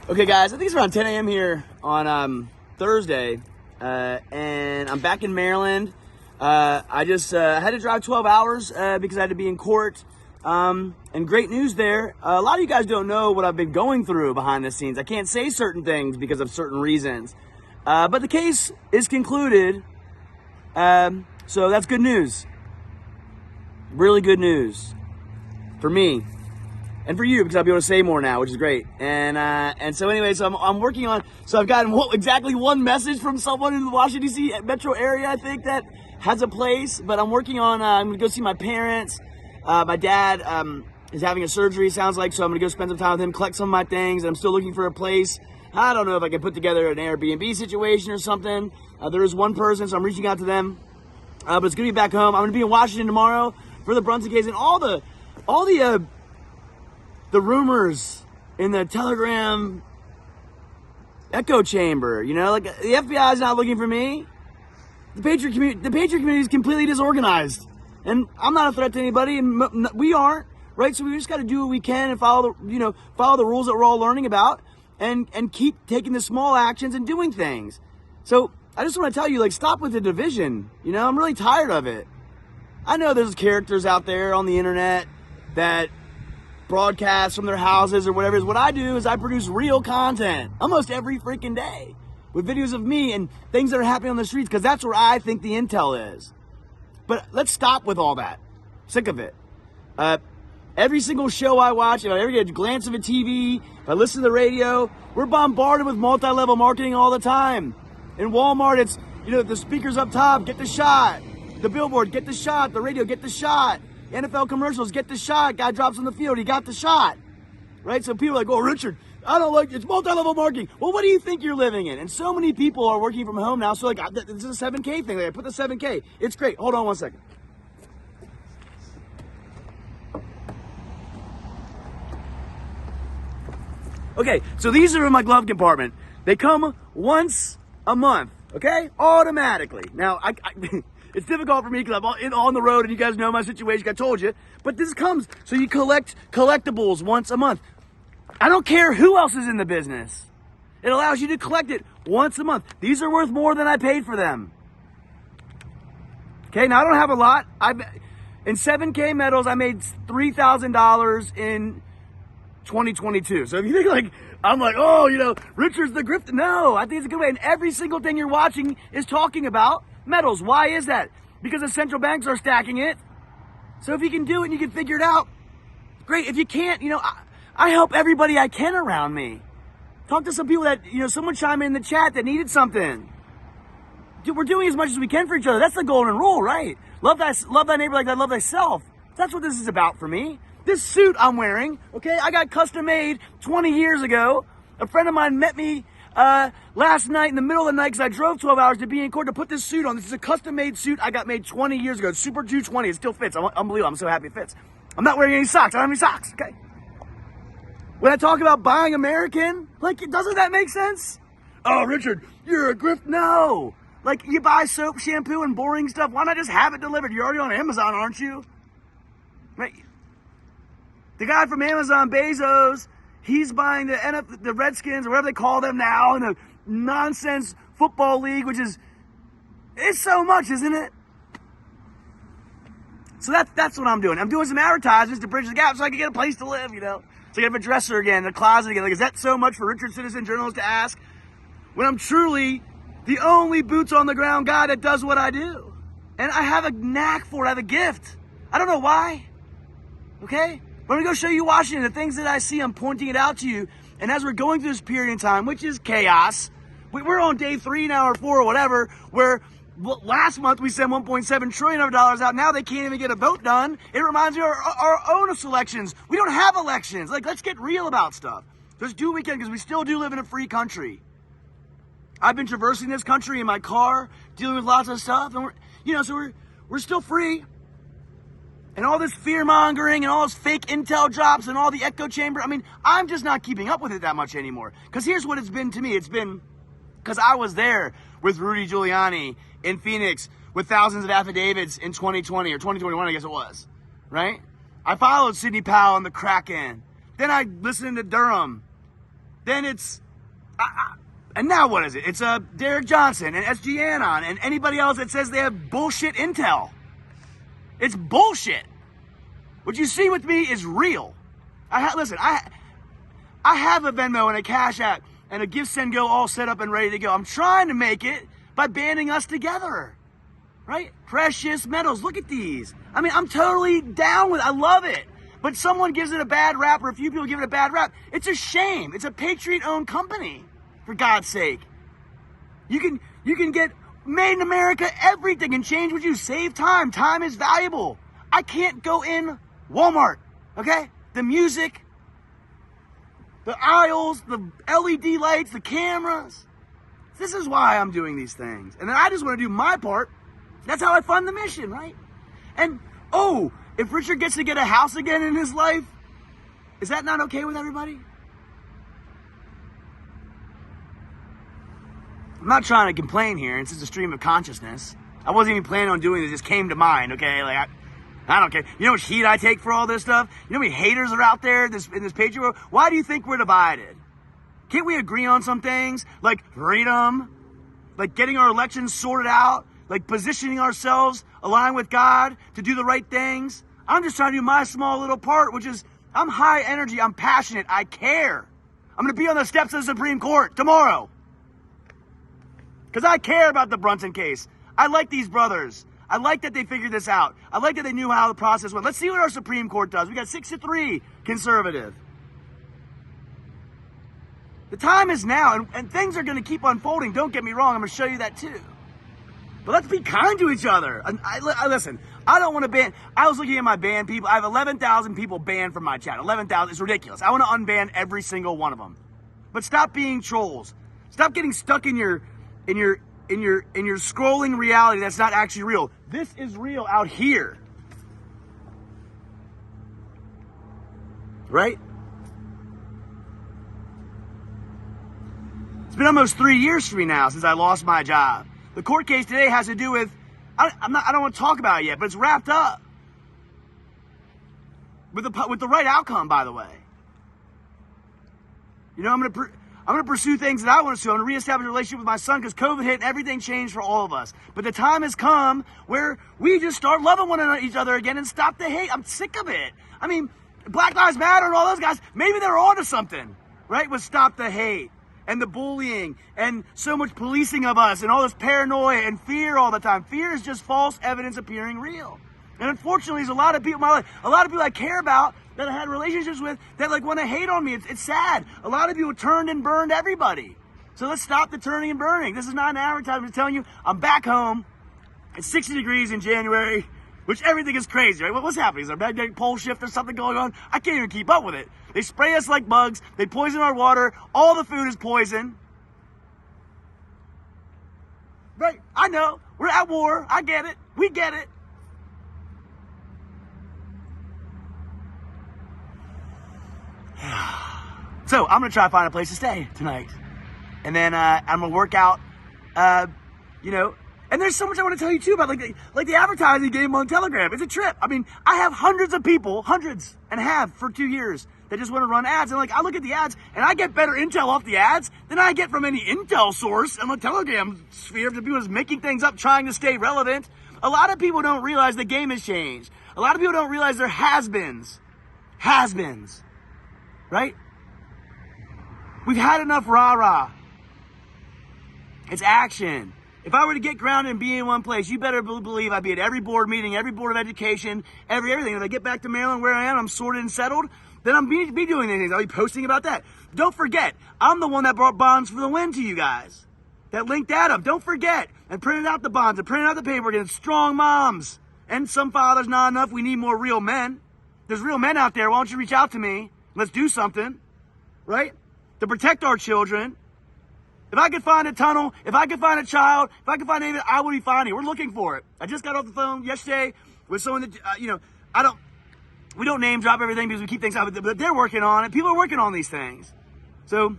Okay, guys, I think it's around 10 a.m. here on Thursday, and I'm back in Maryland. I just had to drive 12 hours because I had to be in court. And great news there. A lot of you guys don't know what I've been going through behind the scenes. I can't say certain things because of certain reasons. But the case is concluded, so that's good news. Really good news for me. And for you, because I'll be able to say more now, which is great. And so anyway, so I'm working on, so I've gotten exactly one message from someone in the Washington, D.C. metro area, I think, that has a place. But I'm working on, I'm going to go see my parents. My dad is having a surgery, sounds like, so I'm going to go spend some time with him, collect some of my things. I'm still looking for a place. I don't know if I can put together an Airbnb situation or something. There is one person, so I'm reaching out to them. But it's going to be back home. I'm going to be in Washington tomorrow for the Brunson case, and all the rumors in the Telegram echo chamber, you know, like the FBI is not looking for me. The Patriot community is completely disorganized, and I'm not a threat to anybody, and we aren't, right? So we just got to do what we can and follow the rules that we're all learning about, and keep taking the small actions and doing things. So I just want to tell you, like, stop with the division. You know, I'm really tired of it. I know there's characters out there on the internet that broadcast from their houses or whatever it is. What I do is I produce real content almost every freaking day with videos of me and things that are happening on the streets, because that's where I think the intel is. But let's stop with all that. Sick of it. Every single show I watch, if I ever get a glance of a TV, if I listen to the radio, we're bombarded with multi-level marketing all the time. In Walmart, it's, you know, the speakers up top, get the shot. The billboard, get the shot. The radio, get the shot. NFL commercials, get the shot. Guy drops on the field, he got the shot. Right? So people are like, oh, Richard, I don't like, it's multi-level marketing. Well, what do you think you're living in? And so many people are working from home now. So like, this is a 7K thing. Like, I put the 7K. It's great. Hold on one second. Okay, so these are in my glove compartment. They come once a month, okay? Automatically. Now, it's difficult for me because I'm on the road and you guys know my situation, I told you. But this comes, so you collect collectibles once a month. I don't care who else is in the business. It allows you to collect it once a month. These are worth more than I paid for them. Okay, now I don't have a lot. In 7K medals, I made $3,000 in 2022. So if you think like, I'm like, oh, you know, Richard's the grifter. No, I think it's a good way. And every single thing you're watching is talking about metals. Why is that? Because the central banks are stacking it. So if you can do it and you can figure it out, great. If you can't, you know, I help everybody I can around me. Talk to some people that, you know, someone chime in the chat that needed something. Dude, we're doing as much as we can for each other. That's the golden rule, right? Love thy neighbor like thy love thyself. That's what this is about for me. This suit I'm wearing, okay, I got custom made 20 years ago. A friend of mine met me last night in the middle of the night because I drove 12 hours to be in court to put this suit on. This is a custom made suit I got made 20 years ago. It's Super 220. It still fits. Unbelievable. I'm so happy it fits. I'm not wearing any socks. I don't have any socks, okay? When I talk about buying American, like, doesn't that make sense? Oh, Richard, you're a grift. No. Like, you buy soap, shampoo, and boring stuff. Why not just have it delivered? You're already on Amazon, aren't you? Right? The guy from Amazon, Bezos, he's buying the Redskins, or whatever they call them now, in a nonsense football league, which is, it's so much, isn't it? So that's what I'm doing. I'm doing some advertisements to bridge the gap so I can get a place to live, you know? So I can have a dresser again, a closet again. Like, is that so much for Richard Citizen Journalist to ask? When I'm truly the only boots on the ground guy that does what I do. And I have a knack for it. I have a gift. I don't know why. Okay? But I'm going to go show you Washington. The things that I see, I'm pointing it out to you. And as we're going through this period in time, which is chaos, we're on day 3 now or 4 or whatever, where last month we sent $1.7 trillion out. Now they can't even get a vote done. It reminds me of our own elections. We don't have elections. Like, let's get real about stuff. Just do what we can, because we still do live in a free country. I've been traversing this country in my car, dealing with lots of stuff, and we're still free. And all this fear-mongering and all this fake intel drops and all the echo chamber, I mean, I'm just not keeping up with it that much anymore. Because here's what it's been to me. It's been because I was there with Rudy Giuliani in Phoenix with thousands of affidavits in 2020 or 2021, I guess it was, right? I followed Sidney Powell and the Kraken. Then I listened to Durham. then it's, and now what is it? It's Derek Johnson and SG Anon and anybody else that says they have bullshit intel. It's bullshit. What you see with me is real. Listen, I have a Venmo and a Cash App and a GiveSendGo all set up and ready to go. I'm trying to make it by banding us together, right? Precious metals. Look at these. I mean, I'm totally down with it. I love it. But someone gives it a bad rap, or a few people give it a bad rap. It's a shame. It's a Patriot-owned company, for God's sake. You can get made in America everything and change what you save time. Time is valuable. I can't go in Walmart, okay? The music, the aisles, the LED lights, the cameras. This is why I'm doing these things. And then I just want to do my part. That's how I fund the mission, right? And, oh, if Richard gets to get a house again in his life, is that not okay with everybody? I'm not trying to complain here. It's just a stream of consciousness. I wasn't even planning on doing it. It just came to mind, okay? Like, I don't care. You know what heat I take for all this stuff? You know how many haters are out there in this Patriot world? Why do you think we're divided? Can't we agree on some things? Like freedom? Like getting our elections sorted out? Like positioning ourselves, aligned with God to do the right things? I'm just trying to do my small little part, which is I'm high energy, I'm passionate, I care. I'm going to be on the steps of the Supreme Court tomorrow. Because I care about the Brunson case. I like these brothers. I like that they figured this out. I like that they knew how the process went. Let's see what our Supreme Court does. We got 6-3 conservative. The time is now, and things are going to keep unfolding. Don't get me wrong. I'm going to show you that too. But let's be kind to each other. Listen, I don't want to ban. I was looking at my ban people. I have 11,000 people banned from my chat. 11,000 is ridiculous. I want to unban every single one of them. But stop being trolls. Stop getting stuck in your scrolling reality that's not actually real. This is real out here. Right? It's been almost 3 years for me now since I lost my job. The court case today has to do with, I don't want to talk about it yet, but it's wrapped up. With the right outcome, by the way. You know, I'm going to pursue things that I want to do. I'm going to reestablish a relationship with my son because COVID hit and everything changed for all of us. But the time has come where we just start loving each other again and stop the hate. I'm sick of it. I mean, Black Lives Matter and all those guys, maybe they're onto something, right? With stop the hate and the bullying and so much policing of us and all this paranoia and fear all the time. Fear is just false evidence appearing real. And unfortunately, there's a lot of people in my life, a lot of people I care about that I had relationships with that like want to hate on me. It's sad. A lot of people turned and burned everybody. So let's stop the turning and burning. This is not an advertisement. I'm telling you, I'm back home. It's 60 degrees in January, which everything is crazy, right? What's happening? Is there a magnetic pole shift or something going on? I can't even keep up with it. They spray us like bugs. They poison our water. All the food is poison. Right? I know. We're at war. I get it. We get it. So I'm going to try to find a place to stay tonight. And then I'm going to work out, you know. And there's so much I want to tell you too about like the advertising game on Telegram. It's a trip. I mean, I have hundreds of people, hundreds, and have for 2 years that just want to run ads. And like, I look at the ads and I get better intel off the ads than I get from any intel source on the Telegram sphere. The people just making things up, trying to stay relevant. A lot of people don't realize the game has changed. A lot of people don't realize they're has-beens. Has-beens. Right? We've had enough rah-rah. It's action. If I were to get grounded and be in one place, you better believe I'd be at every board meeting, every board of education, everything. If I get back to Maryland where I am, I'm sorted and settled, then I'm be doing things. I'll be posting about that. Don't forget, I'm the one that brought Bonds for the Win to you guys. That linked that up. Don't forget. And printed out the bonds and printed out the paperwork and strong moms. And some fathers, not enough. We need more real men. There's real men out there. Why don't you reach out to me? Let's do something. Right? To protect our children. If I could find a tunnel, if I could find a child, if I could find anything, I would be finding it. We're looking for it. I just got off the phone yesterday with someone that, we don't name drop everything because we keep things out, but they're working on it. People are working on these things. So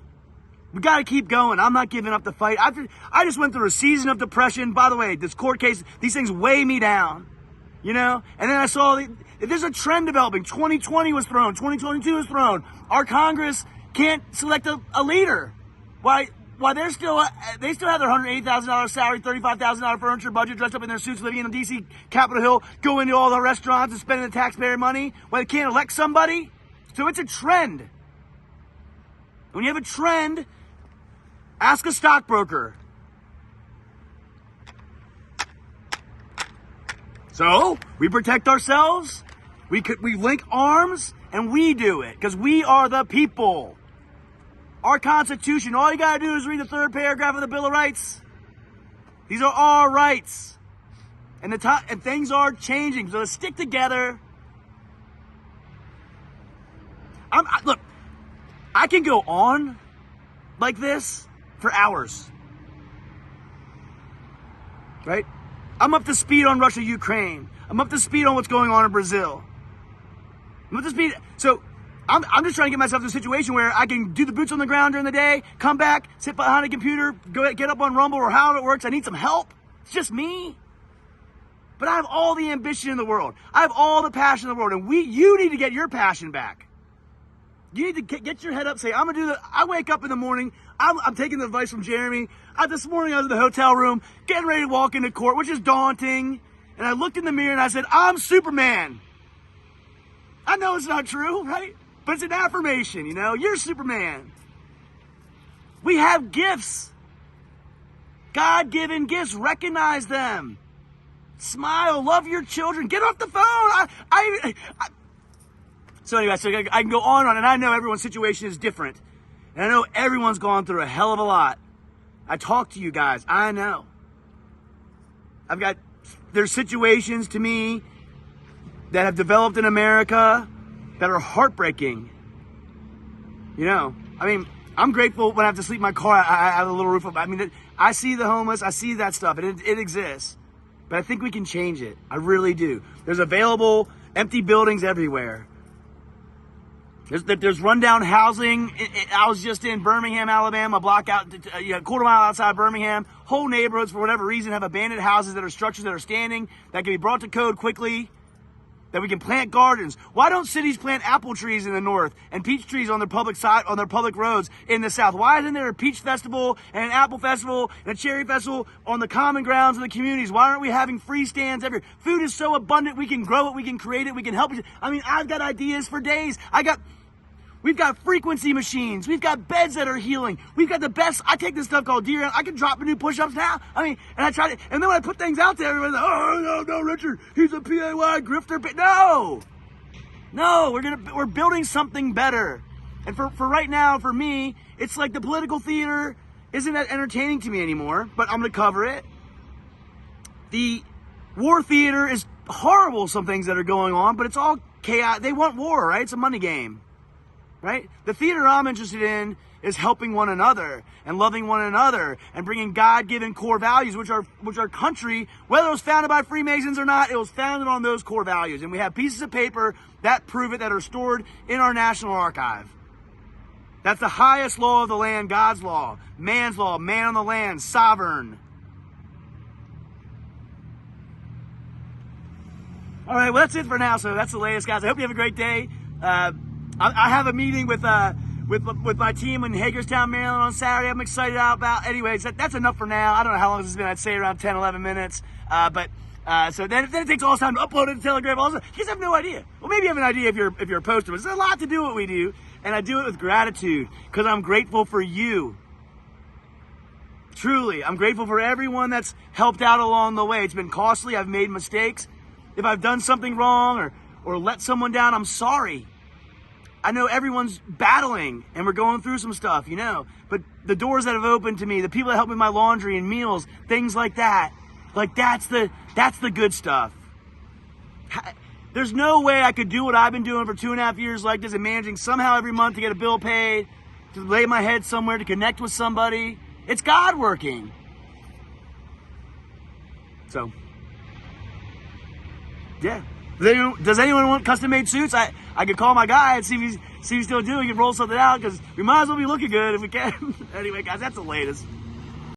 we got to keep going. I'm not giving up the fight. I just went through a season of depression. By the way, this court case, these things weigh me down, you know? And then I saw there's a trend developing. 2020 was thrown. 2022 was thrown. Our Congress can't select a leader. Why they still have their $180,000 salary, $35,000 furniture budget, dressed up in their suits, living in the DC Capitol Hill, going to all the restaurants and spending the taxpayer money. Why they can't elect somebody? So it's a trend. When you have a trend, ask a stockbroker. So we protect ourselves. We link arms and we do it because we are the people. Our Constitution, all you got to do is read the third paragraph of the Bill of Rights. These are our rights. And things are changing. So let's stick together. Look, I can go on like this for hours. Right? I'm up to speed on Russia, Ukraine. I'm up to speed on what's going on in Brazil. I'm up to speed. So I'm just trying to get myself to a situation where I can do the boots on the ground during the day, come back, sit behind a computer, get up on Rumble or however it works. I need some help. It's just me. But I have all the ambition in the world. I have all the passion in the world. And you need to get your passion back. You need to get your head up, say, I'm going to do that. I wake up in the morning. I'm taking the advice from Jeremy. This morning I was in the hotel room, getting ready to walk into court, which is daunting. And I looked in the mirror and I said, I'm Superman. I know it's not true, right? But it's an affirmation, you know? You're Superman. We have gifts. God-given gifts. Recognize them. Smile. Love your children. Get off the phone. So anyway, so I can go on, and I know everyone's situation is different. And I know everyone's gone through a hell of a lot. I talk to you guys. I know. There's situations to me that have developed in America that are heartbreaking. You know, I mean, I'm grateful when I have to sleep in my car. I have a little roof. I mean, I see the homeless. I see that stuff. It exists. But I think we can change it. I really do. There's available empty buildings everywhere. There's rundown housing. I was just in Birmingham, Alabama, a block out, a quarter mile outside Birmingham. Whole neighborhoods, for whatever reason, have abandoned houses that are structures that are standing, that can be brought to code quickly, that we can plant gardens. Why don't cities plant apple trees in the north and peach trees on their public roads in the south? Why isn't there a peach festival and an apple festival and a cherry festival on the common grounds of the communities? Why aren't we having free stands everywhere? Food is so abundant. We can grow it. We can create it. We can help it. I mean, I've got ideas for days. We've got frequency machines. We've got beds that are healing. We've got the best. I take this stuff called deer. I can drop new push-ups now. I mean, and I try to, and then when I put things out there, everybody's like, oh, no, Richard, he's a PAY grifter. No, we're building something better. And for right now, for me, it's like the political theater isn't that entertaining to me anymore, but I'm going to cover it. The war theater is horrible, some things that are going on, but it's all chaos. They want war, right? It's a money game. Right? The theater I'm interested in is helping one another and loving one another and bringing God-given core values, which our country, whether it was founded by Freemasons or not, it was founded on those core values. And we have pieces of paper that prove it, that are stored in our National Archive. That's the highest law of the land, God's law, man on the land, sovereign. All right, well, that's it for now. So that's the latest, guys. I hope you have a great day. I have a meeting with my team in Hagerstown, Maryland on Saturday. I'm excited about. Anyways, that's enough for now. I don't know how long this has been. I'd say around 10, 11 minutes. So then it takes all this time to upload it to Telegram. Also, you guys have no idea. Well, maybe you have an idea if you're a poster. But there's a lot to do what we do, and I do it with gratitude because I'm grateful for you. Truly, I'm grateful for everyone that's helped out along the way. It's been costly. I've made mistakes. If I've done something wrong or let someone down, I'm sorry. I know everyone's battling and we're going through some stuff, you know, but the doors that have opened to me, the people that help me with my laundry and meals, things like that, like that's the good stuff. There's no way I could do what I've been doing for 2.5 years like this and managing somehow every month to get a bill paid, to lay my head somewhere, to connect with somebody. It's God working. So, yeah. Does anyone want custom-made suits? I could call my guy and see if he's still doing. We can roll something out because we might as well be looking good if we can. Anyway, guys, that's the latest.